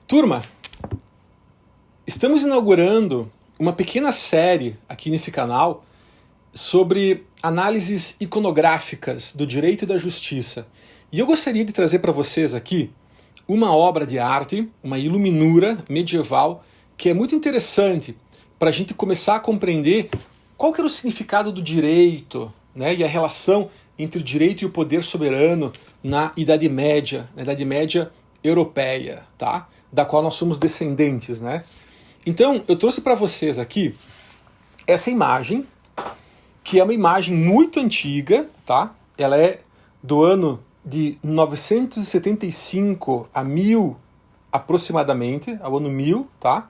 Turma, estamos inaugurando uma pequena série aqui nesse canal sobre análises iconográficas do direito e da justiça. E eu gostaria de trazer para vocês aqui uma obra de arte, uma iluminura medieval, que é muito interessante para a gente começar a compreender qual que era o significado do direito, né, e a relação entre o direito e o poder soberano na Idade Média europeia, tá? Da qual nós somos descendentes, né? Então, eu trouxe para vocês aqui essa imagem, que é uma imagem muito antiga, tá? Ela é do ano de 975 a 1000 aproximadamente, ao ano 1000, tá?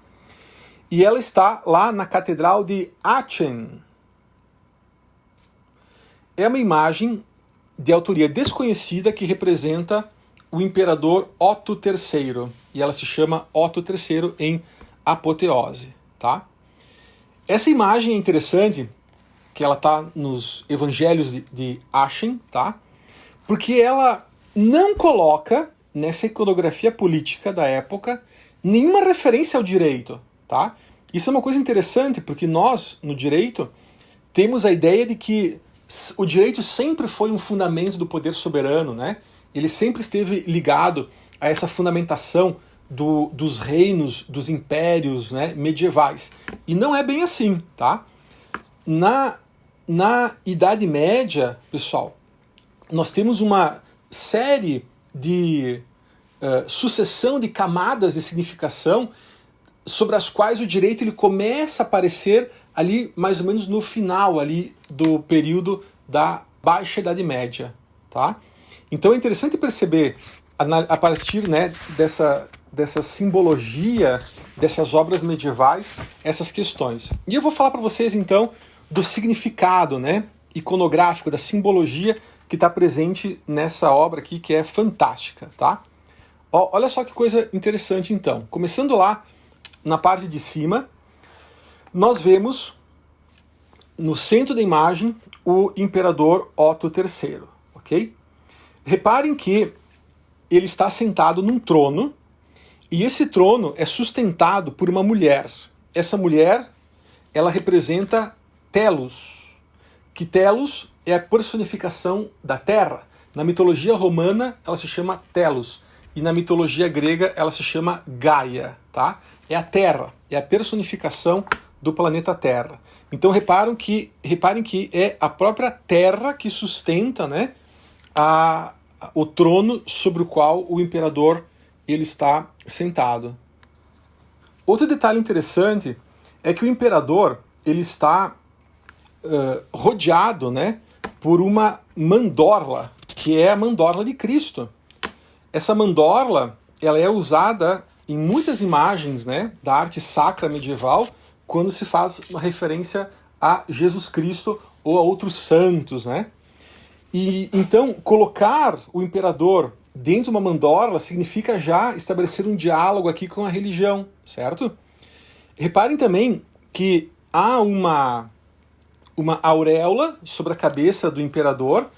E ela está lá na Catedral de Aachen. É uma imagem de autoria desconhecida que representa o imperador Otto III. E ela se chama Otto III em apoteose, tá? Essa imagem é interessante, que ela está nos Evangelhos de Aachen, tá? Porque ela não coloca, nessa iconografia política da época, nenhuma referência ao direito, tá? Isso é uma coisa interessante, porque nós, no direito, temos a ideia de que o direito sempre foi um fundamento do poder soberano, né? Ele sempre esteve ligado a essa fundamentação dos reinos, dos impérios, né, medievais. E não é bem assim, tá? Na Idade Média, pessoal, nós temos uma série de sucessão de camadas de significação sobre as quais o direito ele começa a aparecer ali mais ou menos no final ali do período da Baixa Idade Média, tá? Então é interessante perceber a partir, né, dessa simbologia dessas obras medievais essas questões. E eu vou falar para vocês então do significado, né, iconográfico, da simbologia que está presente nessa obra aqui, que é fantástica, tá? Ó, olha só que coisa interessante então. Começando lá na parte de cima, nós vemos no centro da imagem o imperador Otto III, ok? Reparem que ele está sentado num trono, e esse trono é sustentado por uma mulher. Essa mulher, ela representa Telos, que Telos é a personificação da terra. Na mitologia romana, ela se chama Telos, e na mitologia grega, ela se chama Gaia, tá? É a terra, é a personificação do planeta Terra. Então reparem que é a própria terra que sustenta, né, o trono sobre o qual o imperador ele está sentado. Outro detalhe interessante é que o imperador ele está rodeado, né, por uma mandorla, que é a mandorla de Cristo. Essa mandorla ela é usada em muitas imagens, né, da arte sacra medieval, quando se faz uma referência a Jesus Cristo ou a outros santos, né? E então colocar o imperador dentro de uma mandorla significa já estabelecer um diálogo aqui com a religião, certo? Reparem também que há uma auréola sobre a cabeça do imperador,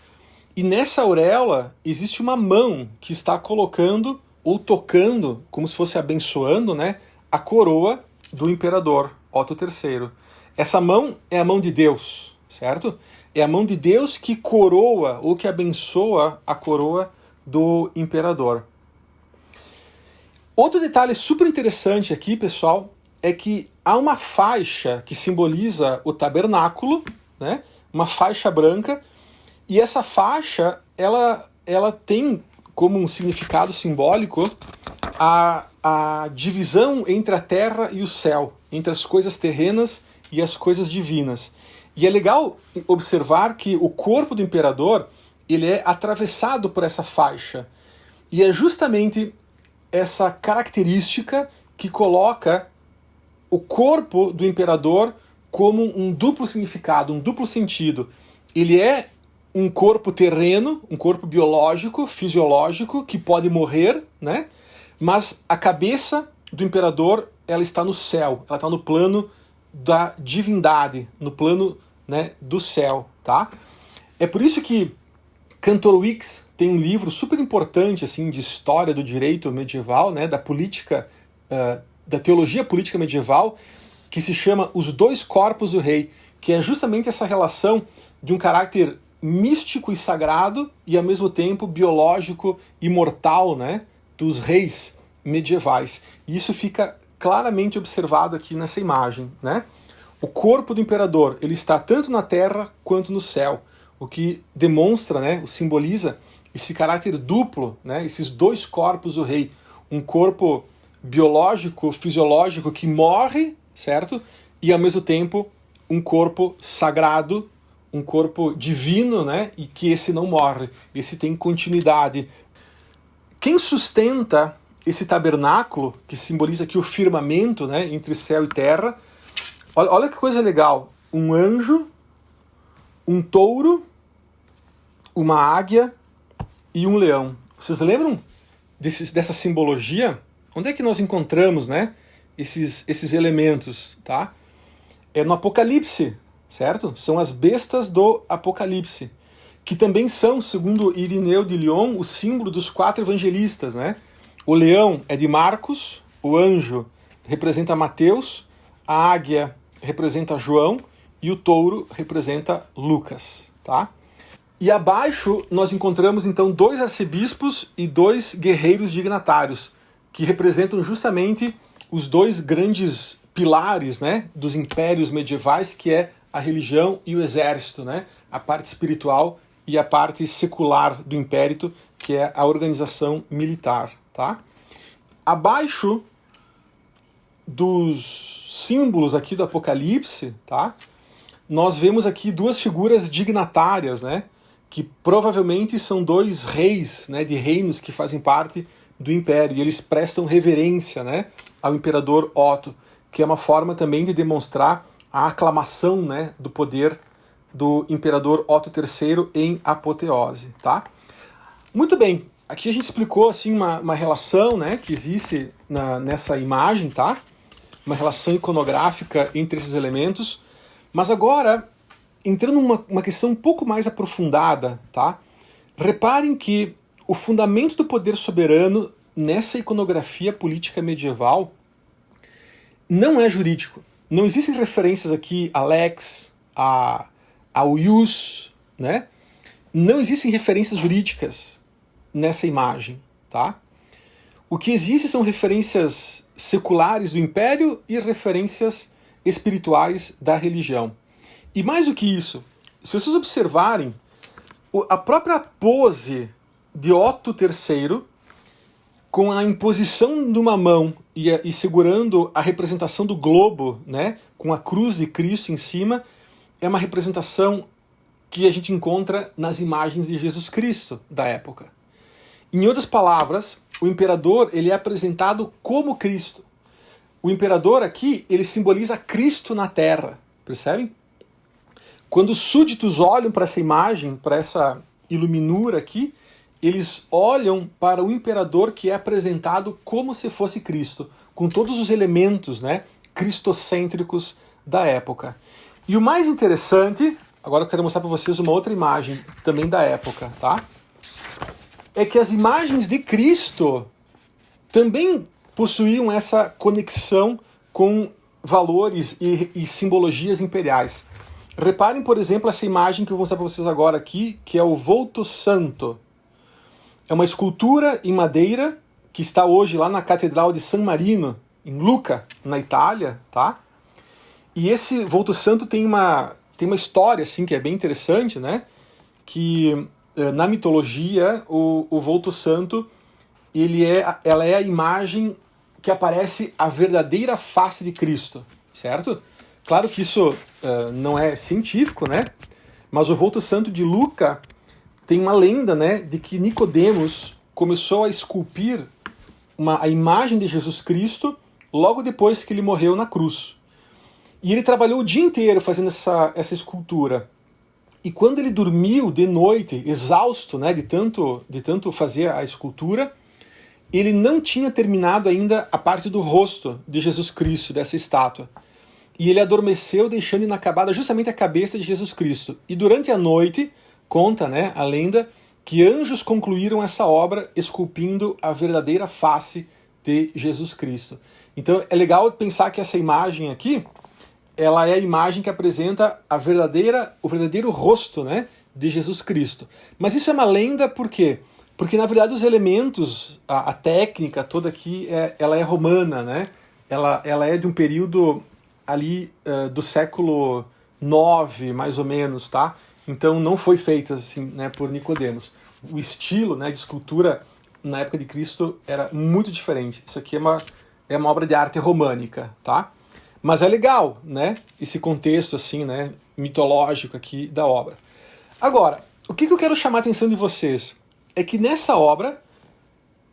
e nessa auréola existe uma mão que está colocando ou tocando, como se fosse abençoando, né, a coroa do imperador Otto III. Essa mão é a mão de Deus, certo? É a mão de Deus que coroa ou que abençoa a coroa do imperador. Outro detalhe super interessante aqui, pessoal, é que há uma faixa que simboliza o tabernáculo, né? Uma faixa branca, e essa faixa ela tem como um significado simbólico a divisão entre a terra e o céu, entre as coisas terrenas e as coisas divinas. E é legal observar que o corpo do imperador ele é atravessado por essa faixa. E é justamente essa característica que coloca o corpo do imperador como um duplo significado, um duplo sentido. Ele é um corpo terreno, um corpo biológico, fisiológico, que pode morrer, né? Mas a cabeça do imperador ela está no céu, ela está no plano da divindade, no plano, né, do céu, tá? É por isso que Kantorowicz tem um livro super importante assim de história do direito medieval, né, da política da teologia política medieval, que se chama Os Dois Corpos do Rei, que é justamente essa relação de um caráter místico e sagrado e, ao mesmo tempo, biológico e mortal, né, dos reis medievais. E isso fica claramente observado aqui nessa imagem, né? O corpo do imperador, ele está tanto na terra quanto no céu, o que demonstra, né, o simboliza esse caráter duplo, né, esses dois corpos do rei, um corpo biológico, fisiológico que morre, certo? E ao mesmo tempo um corpo sagrado, um corpo divino, né? E que esse não morre, esse tem continuidade. Quem sustenta esse tabernáculo, que simboliza aqui o firmamento, né, entre céu e terra, olha que coisa legal, um anjo, um touro, uma águia e um leão. Vocês lembram dessa simbologia? Onde é que nós encontramos, né, esses elementos, tá? É no Apocalipse, certo? São as bestas do Apocalipse, que também são, segundo Irineu de Lyon, o símbolo dos 4 evangelistas, né? O leão é de Marcos, o anjo representa Mateus, a águia representa João e o touro representa Lucas, tá? E abaixo nós encontramos então 2 arcebispos e 2 guerreiros dignatários, que representam justamente os 2 grandes pilares, né, dos impérios medievais, que é a religião e o exército, né, a parte espiritual e a parte secular do império, que é a organização militar, tá? Abaixo dos símbolos aqui do Apocalipse, tá? Nós vemos aqui 2 figuras dignatárias, né, que provavelmente são 2 reis, né, de reinos que fazem parte do império, e eles prestam reverência, né, ao imperador Otto, que é uma forma também de demonstrar a aclamação, né, do poder do imperador Otto III em apoteose, tá? Muito bem, aqui a gente explicou assim uma relação, né, que existe nessa imagem, tá? Uma relação iconográfica entre esses elementos, mas agora, entrando numa questão um pouco mais aprofundada, tá? Reparem que o fundamento do poder soberano nessa iconografia política medieval não é jurídico. Não existem referências aqui a lex, ao ius, né? Não existem referências jurídicas nessa imagem, tá? O que existe são referências seculares do império e referências espirituais da religião. E mais do que isso, se vocês observarem, a própria pose de Otto III, com a imposição de uma mão e segurando a representação do globo, né, com a cruz de Cristo em cima, é uma representação que a gente encontra nas imagens de Jesus Cristo da época. Em outras palavras, o imperador ele é apresentado como Cristo. O imperador aqui, ele simboliza Cristo na terra, percebem? Quando os súditos olham para essa imagem, para essa iluminura aqui, eles olham para o imperador que é apresentado como se fosse Cristo, com todos os elementos, né, cristocêntricos da época. E o mais interessante, agora eu quero mostrar para vocês uma outra imagem também da época, tá? É que as imagens de Cristo também possuíam essa conexão com valores e simbologias imperiais. Reparem, por exemplo, essa imagem que eu vou mostrar para vocês agora aqui, que é o Volto Santo. É uma escultura em madeira que está hoje lá na Catedral de San Marino, em Lucca, na Itália, tá? E esse Volto Santo tem uma história assim que é bem interessante, né? Que na mitologia o Volto Santo ela é a imagem que aparece a verdadeira face de Cristo, certo? Claro que isso não é científico, né? Mas o Volto Santo de Lucca tem uma lenda, né, de que Nicodemos começou a esculpir a imagem de Jesus Cristo logo depois que ele morreu na cruz. E ele trabalhou o dia inteiro fazendo essa escultura. E quando ele dormiu de noite, exausto, né, de tanto fazer a escultura, ele não tinha terminado ainda a parte do rosto de Jesus Cristo, dessa estátua. E ele adormeceu, deixando inacabada justamente a cabeça de Jesus Cristo. E durante a noite, conta, né, a lenda, que anjos concluíram essa obra esculpindo a verdadeira face de Jesus Cristo. Então é legal pensar que essa imagem aqui, ela é a imagem que apresenta o verdadeiro rosto, né, de Jesus Cristo. Mas isso é uma lenda por quê? Porque na verdade os elementos, a técnica toda aqui, ela é romana, né? Ela é de um período ali do século IX, mais ou menos, tá? Então não foi feita assim, né, por Nicodemos. O estilo, né, de escultura na época de Cristo era muito diferente. Isso aqui é uma obra de arte românica, tá? Mas é legal, né, esse contexto assim, né, mitológico aqui da obra. Agora, o que eu quero chamar a atenção de vocês é que nessa obra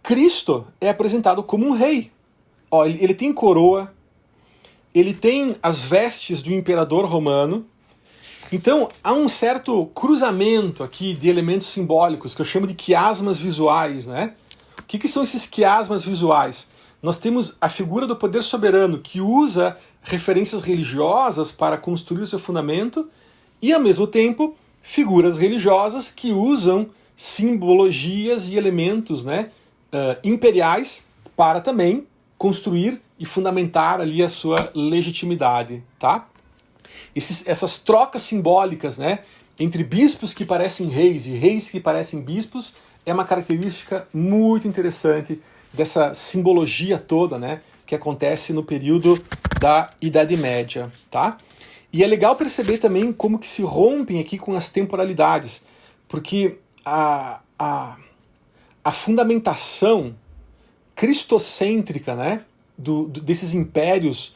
Cristo é apresentado como um rei. Ó, ele tem coroa, ele tem as vestes do imperador romano. Então, há um certo cruzamento aqui de elementos simbólicos, que eu chamo de quiasmas visuais, né? O que são esses quiasmas visuais? Nós temos a figura do poder soberano, que usa referências religiosas para construir o seu fundamento, e, ao mesmo tempo, figuras religiosas que usam simbologias e elementos, né, imperiais para também construir e fundamentar ali a sua legitimidade, tá? Essas trocas simbólicas, né, entre bispos que parecem reis e reis que parecem bispos é uma característica muito interessante dessa simbologia toda, né, que acontece no período da Idade Média, tá? E é legal perceber também como que se rompem aqui com as temporalidades, porque a fundamentação cristocêntrica, né, desses impérios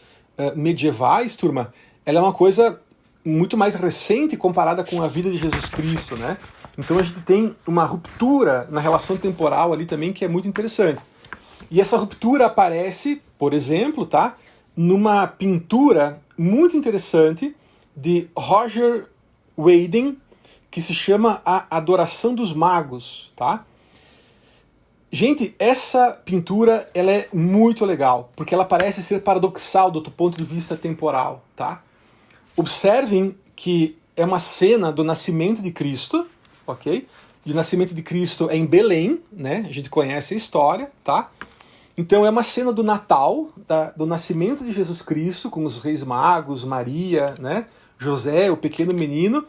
medievais, turma, ela é uma coisa muito mais recente comparada com a vida de Jesus Cristo, né? Então a gente tem uma ruptura na relação temporal ali também que é muito interessante. E essa ruptura aparece, por exemplo, tá, numa pintura muito interessante de Roger Weyden, que se chama A Adoração dos Magos, tá? Gente, essa pintura ela é muito legal, porque ela parece ser paradoxal do ponto de vista temporal, tá? Observem que é uma cena do nascimento de Cristo, ok? E o nascimento de Cristo é em Belém, né? A gente conhece a história, tá? Então é uma cena do Natal, do nascimento de Jesus Cristo, com os reis magos, Maria, né? José, o pequeno menino.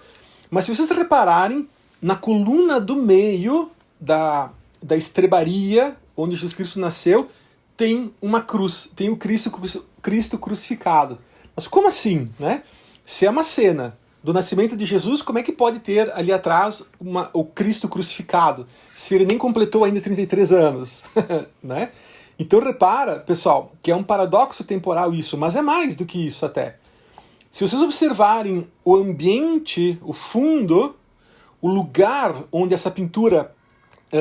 Mas se vocês repararem, na coluna do meio da estrebaria, onde Jesus Cristo nasceu, tem uma cruz, tem o Cristo crucificado. Mas como assim, né? Se é uma cena do nascimento de Jesus, como é que pode ter ali atrás o Cristo crucificado, se ele nem completou ainda 33 anos, né? Então repara, pessoal, que é um paradoxo temporal isso, mas é mais do que isso até. Se vocês observarem o ambiente, o fundo, o lugar onde essa pintura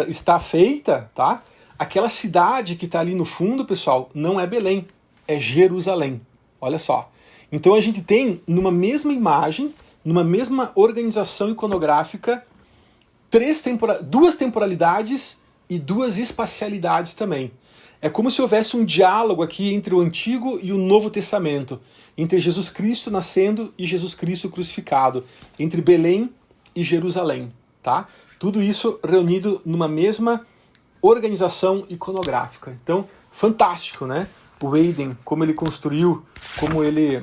está feita, tá? Aquela cidade que está ali no fundo, pessoal, não é Belém, é Jerusalém. Olha só. Então a gente tem, numa mesma imagem, numa mesma organização iconográfica, duas temporalidades e duas espacialidades também. É como se houvesse um diálogo aqui entre o Antigo e o Novo Testamento, entre Jesus Cristo nascendo e Jesus Cristo crucificado, entre Belém e Jerusalém, tá? Tudo isso reunido numa mesma organização iconográfica. Então, fantástico, né? O Weyden, como ele construiu, como ele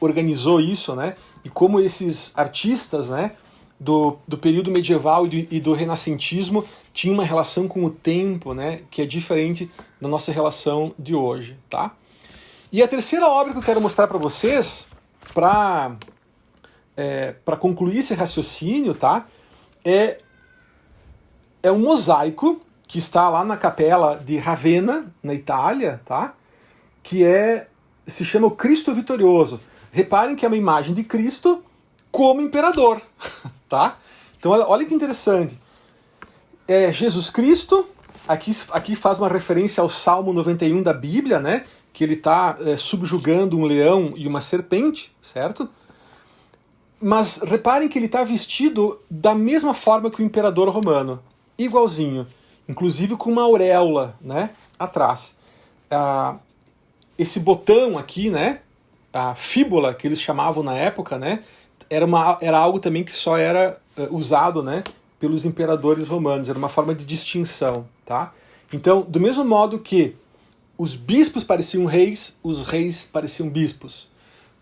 organizou isso, né? E como esses artistas, né, do período medieval e do renascentismo tinham uma relação com o tempo, né, que é diferente da nossa relação de hoje, tá? E a terceira obra que eu quero mostrar para vocês, para concluir esse raciocínio, tá? É um mosaico que está lá na capela de Ravenna, na Itália, tá? Que se chama o Cristo Vitorioso. Reparem que é uma imagem de Cristo como imperador, tá? Então olha que interessante. É Jesus Cristo, aqui faz uma referência ao Salmo 91 da Bíblia, né? Que ele está subjugando um leão e uma serpente, certo? Mas reparem que ele está vestido da mesma forma que o imperador romano, igualzinho, inclusive com uma auréola, né, atrás. Esse botão aqui, né, a fíbula que eles chamavam na época, né, era algo também que só era usado, né, pelos imperadores romanos, era uma forma de distinção, tá? Então, do mesmo modo que os bispos pareciam reis, os reis pareciam bispos.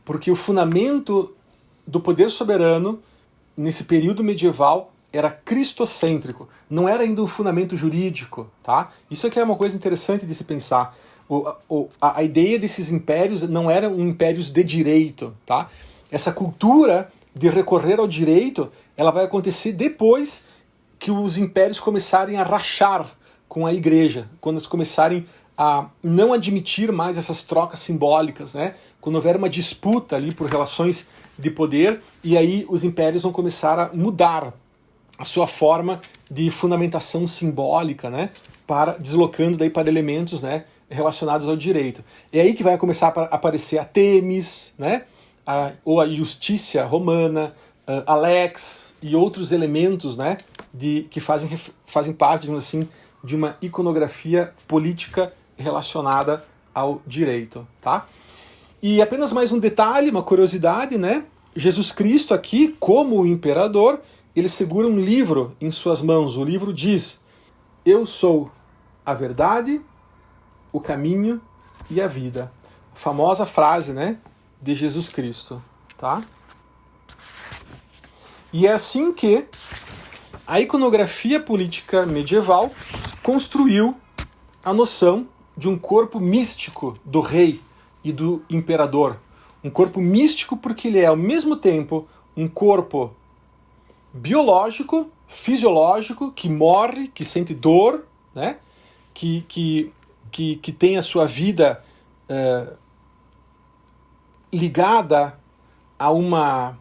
Porque o fundamento do poder soberano, nesse período medieval, era cristocêntrico. Não era ainda um fundamento jurídico, tá? Isso aqui é uma coisa interessante de se pensar. A ideia desses impérios não eram impérios de direito, tá? Essa cultura de recorrer ao direito, ela vai acontecer depois que os impérios começarem a rachar com a igreja, quando eles começarem a não admitir mais essas trocas simbólicas, né? Quando houver uma disputa ali por relações de poder, e aí os impérios vão começar a mudar a sua forma de fundamentação simbólica, né? Deslocando daí para elementos, né, relacionados ao direito. É aí que vai começar a aparecer a Themis, né? Ou a Justícia Romana, a Lex e outros elementos, né, que fazem parte, digamos assim, de uma iconografia política relacionada ao direito, tá? E apenas mais um detalhe, uma curiosidade, né? Jesus Cristo aqui, como o imperador, ele segura um livro em suas mãos. O livro diz: eu sou a verdade, o caminho e a vida. A famosa frase, né, de Jesus Cristo, tá? E é assim que a iconografia política medieval construiu a noção de um corpo místico do rei e do imperador. Um corpo místico porque ele é, ao mesmo tempo, um corpo biológico, fisiológico, que morre, que sente dor, né? que tem a sua vida ligada a uma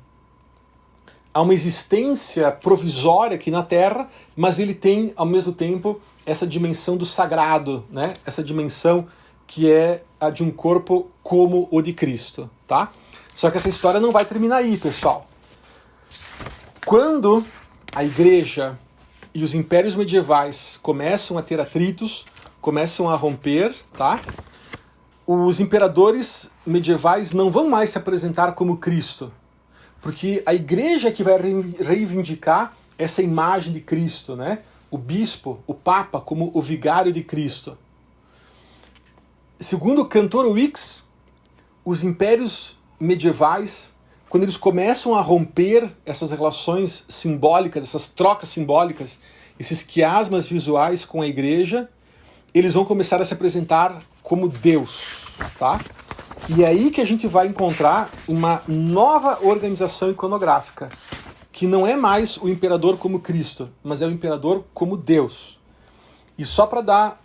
existência provisória aqui na Terra, mas ele tem, ao mesmo tempo, essa dimensão do sagrado, né? Essa dimensão que é a de um corpo como o de Cristo, tá? Só que essa história não vai terminar aí, pessoal. Quando a igreja e os impérios medievais começam a ter atritos, começam a romper, tá? Os imperadores medievais não vão mais se apresentar como Cristo, porque a igreja é que vai reivindicar essa imagem de Cristo, né? O bispo, o papa, como o vigário de Cristo. Segundo o cantor Wicks, os impérios medievais, quando eles começam a romper essas relações simbólicas, essas trocas simbólicas, esses quiasmas visuais com a igreja, eles vão começar a se apresentar como Deus, tá? E é aí que a gente vai encontrar uma nova organização iconográfica, que não é mais o imperador como Cristo, mas é o imperador como Deus. E só para dar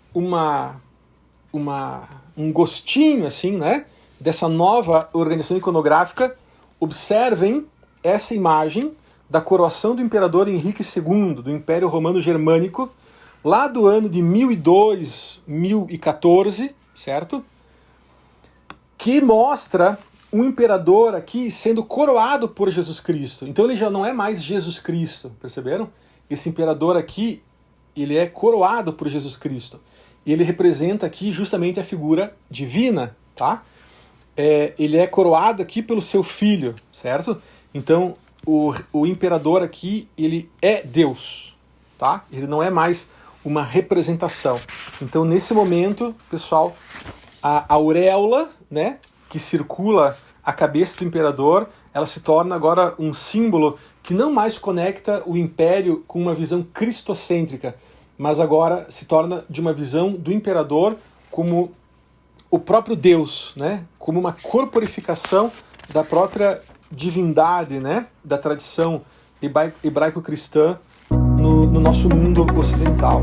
um gostinho, assim, né, dessa nova organização iconográfica, observem essa imagem da coroação do imperador Henrique II, do Império Romano Germânico, lá do ano de 1002, 1014, certo? Que mostra um imperador aqui sendo coroado por Jesus Cristo. Então ele já não é mais Jesus Cristo, perceberam? Esse imperador aqui, ele é coroado por Jesus Cristo. E ele representa aqui justamente a figura divina, tá? Ele é coroado aqui pelo seu filho, certo? Então o imperador aqui, ele é Deus, tá? Ele não é mais uma representação. Então nesse momento, pessoal, a auréola, né, que circula a cabeça do imperador, ela se torna agora um símbolo que não mais conecta o império com uma visão cristocêntrica, mas agora se torna de uma visão do imperador como o próprio Deus, né, como uma corporificação da própria divindade, né, da tradição hebraico-cristã no nosso mundo ocidental.